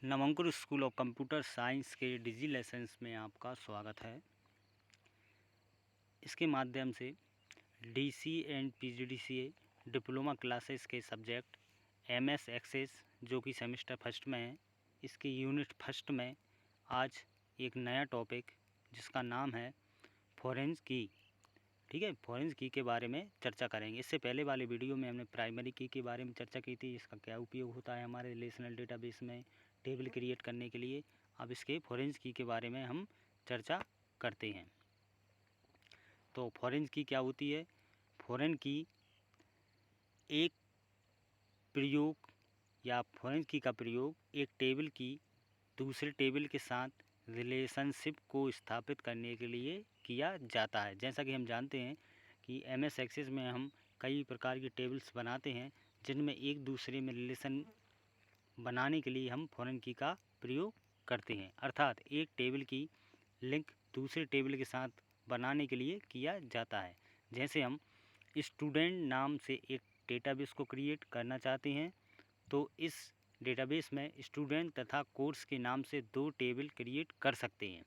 नवंकुर school of computer science के डिजी lessons में आपका स्वागत है। इसके माध्यम से DC and PGDCA diploma classes के सब्जेक्ट एमएस एक्सेस जो कि सेमेस्टर फर्स्ट में है, इसके यूनिट फर्स्ट में आज एक नया टॉपिक जिसका नाम है फॉरेंस की। ठीक है, फॉरेंस की के बारे में चर्चा करेंगे। इससे पहले वाले वीडियो में हमने प्राइमरी की के बारे में चर्चा की थी, इसका क्या उपयोग होता है हमारे रिलेशनल डेटाबेस में टेबल क्रिएट करने के लिए। अब इसके फॉरेंस की के बारे में हम चर्चा करते हैं। तो फॉरेंस की क्या होती है? फॉरेन की एक प्रयोग या फॉरेंस की का प्रयोग एक टेबल की दूसरे टेबल के साथ रिलेशनशिप को स्थापित करने के लिए किया जाता है। जैसा कि हम जानते हैं कि एमएस एक्सेस में हम कई प्रकार की टेबल्स बनाते हैं जिनमें एक दूसरे में रिलेशन बनाने के लिए हम फॉरेन की का प्रयोग करते हैं, अर्थात एक टेबल की लिंक दूसरे टेबल के साथ बनाने के लिए किया जाता है। जैसे हम स्टूडेंट नाम से एक डेटाबेस को क्रिएट करना चाहते हैं तो इस डेटाबेस में स्टूडेंट तथा कोर्स के नाम से दो टेबल क्रिएट कर सकते हैं।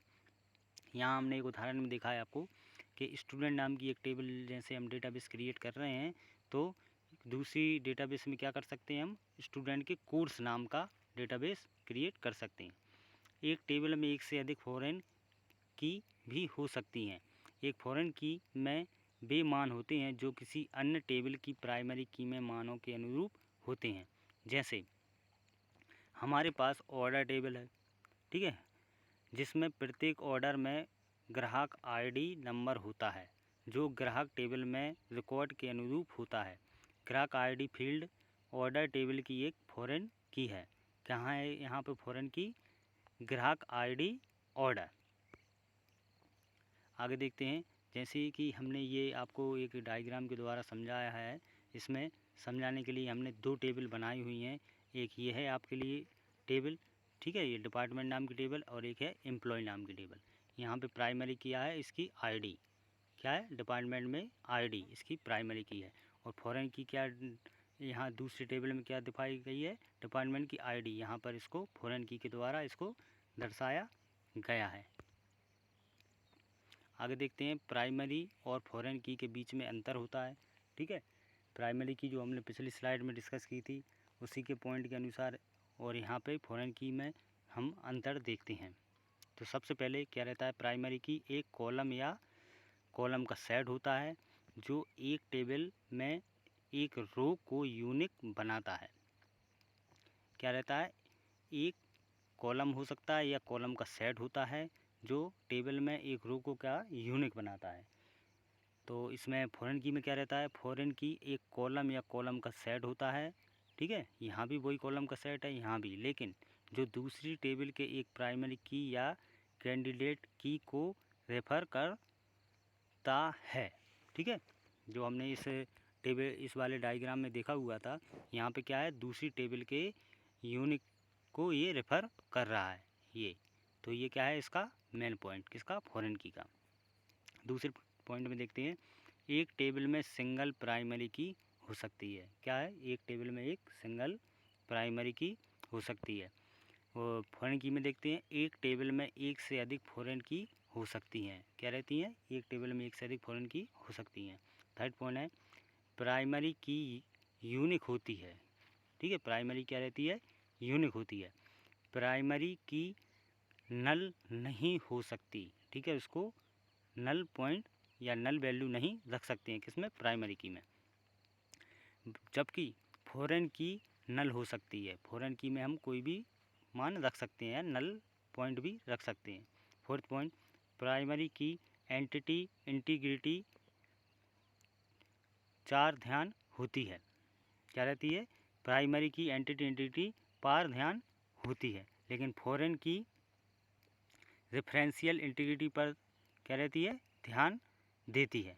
यहाँ हमने एक उदाहरण में देखा है आपको कि स्टूडेंट नाम की एक टेबल जैसे हम डेटाबेस क्रिएट कर रहे हैं तो दूसरी डेटाबेस में क्या कर सकते हैं, हम स्टूडेंट के कोर्स नाम का डेटाबेस क्रिएट कर सकते हैं। एक टेबल में एक से अधिक फॉरेन की भी हो सकती हैं। एक फॉरेन की में वे मान होते हैं जो किसी अन्य टेबल की प्राइमरी की में मानों के अनुरूप होते हैं। जैसे हमारे पास ऑर्डर टेबल है, ठीक है, जिसमें प्रत्येक ऑर्डर में ग्राहक आईडी नंबर होता है जो ग्राहक टेबल में रिकॉर्ड के अनुरूप होता है। ग्राहक आईडी फील्ड ऑर्डर टेबल की एक फॉरेन की है। कहाँ है यहाँ पे फॉरेन की? ग्राहक आईडी ऑर्डर। आगे देखते हैं, जैसे कि हमने ये आपको एक डायग्राम के द्वारा समझाया है। इसमें समझाने के लिए हमने दो टेबल बनाई हुई हैं। एक ये है आपके लिए टेबल, ठीक है, ये डिपार्टमेंट नाम की टेबल, और एक है एम्प्लॉय नाम की टेबल। यहाँ पे प्राइमरी किया है, इसकी आईडी क्या है, डिपार्टमेंट में आईडी इसकी प्राइमरी की है। और फॉरेन की क्या यहाँ दूसरी टेबल में क्या दिखाई गई है, डिपार्टमेंट की आईडी। यहाँ पर इसको फॉरेन की के द्वारा इसको दर्शाया गया है। आगे देखते हैं, प्राइमरी और फॉरेन की के बीच में अंतर होता है। ठीक है, प्राइमरी की जो हमने पिछली स्लाइड में डिस्कस की थी उसी के पॉइंट के अनुसार, और यहाँ पे फॉरेन की में हम अंतर देखते हैं। तो सबसे पहले क्या रहता है, प्राइमरी की एक कॉलम या कॉलम का सेट होता है जो एक टेबल में एक रो को यूनिक बनाता है। क्या रहता है, एक कॉलम हो सकता है या कॉलम का सेट होता है जो टेबल में एक रो को क्या यूनिक बनाता है। तो इसमें फॉरेन की में क्या रहता है, फॉरेन की एक कॉलम या कॉलम का सेट होता है। ठीक है, यहाँ भी वही कॉलम का सेट है, यहाँ भी, लेकिन जो दूसरी टेबल के एक प्राइमरी की या कैंडिडेट की को रेफर करता है। ठीक है, जो हमने इस टेबल इस वाले डायग्राम में देखा हुआ था, यहाँ पे क्या है, दूसरी टेबल के यूनिक को ये रेफर कर रहा है ये। तो ये क्या है, इसका मेन पॉइंट, किसका, फॉरेन की का। दूसरे पॉइंट में देखते हैं, एक टेबल में सिंगल प्राइमरी की हो सकती है। क्या है, एक टेबल में एक सिंगल प्राइमरी की हो सकती है। और फॉरेन की में देखते हैं, एक टेबल में एक से अधिक फॉरेन की हो सकती हैं। क्या रहती हैं, एक टेबल में एक से अधिक फॉरेन की हो सकती हैं। थर्ड पॉइंट है, प्राइमरी की यूनिक होती है। ठीक है, प्राइमरी क्या रहती है, यूनिक होती है। प्राइमरी की नल नहीं हो सकती। ठीक है, उसको नल पॉइंट या नल वैल्यू नहीं रख सकते हैं, किसमें, प्राइमरी की में। जबकि फॉरेन की नल हो सकती है। फॉरेन की में हम कोई भी मान रख सकते हैं, नल पॉइंट भी रख सकते हैं। फोर्थ पॉइंट, प्राइमरी की एंटिटी इंटीग्रिटी चार ध्यान होती है। क्या रहती है, प्राइमरी की एंटिटी इंटीग्रिटी पार ध्यान होती है, लेकिन फॉरेन की रेफरेंशियल इंटीग्रिटी पर क्या रहती है, ध्यान देती है।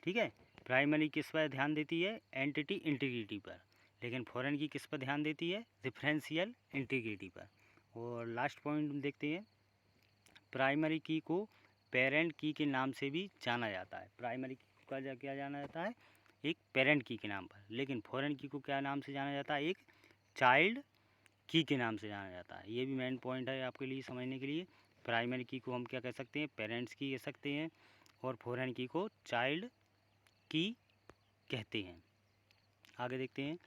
ठीक है, प्राइमरी किस पर ध्यान देती है, एंटिटी इंटीग्रिटी पर, लेकिन फॉरेन की किस पर ध्यान देती है, रेफरेंशियल इंटीग्रिटी पर। और लास्ट पॉइंट देखते हैं, प्राइमरी की को पेरेंट की के नाम से भी जाना जाता है। प्राइमरी की को क्या जाना जाता है, एक पेरेंट की के नाम पर, लेकिन फॉरेन की को क्या नाम से जाना जाता है, एक चाइल्ड की के नाम से जाना जाता है। ये भी मेन पॉइंट है आपके लिए समझने के लिए। प्राइमरी की को हम क्या कह सकते हैं, पेरेंट्स की कह सकते हैं, और फॉरेन की को चाइल्ड की कहते हैं। आगे देखते हैं।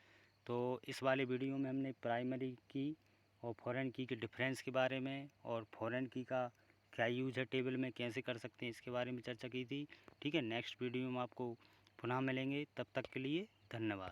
तो इस वाले वीडियो में हमने प्राइमरी की और फॉरेन की के डिफरेंस के बारे में, और फॉरेन की का क्या यूज है टेबल में, कैसे कर सकते हैं, इसके बारे में चर्चा की थी। ठीक है, नेक्स्ट वीडियो में आपको पुनः मिलेंगे। तब तक के लिए धन्यवाद।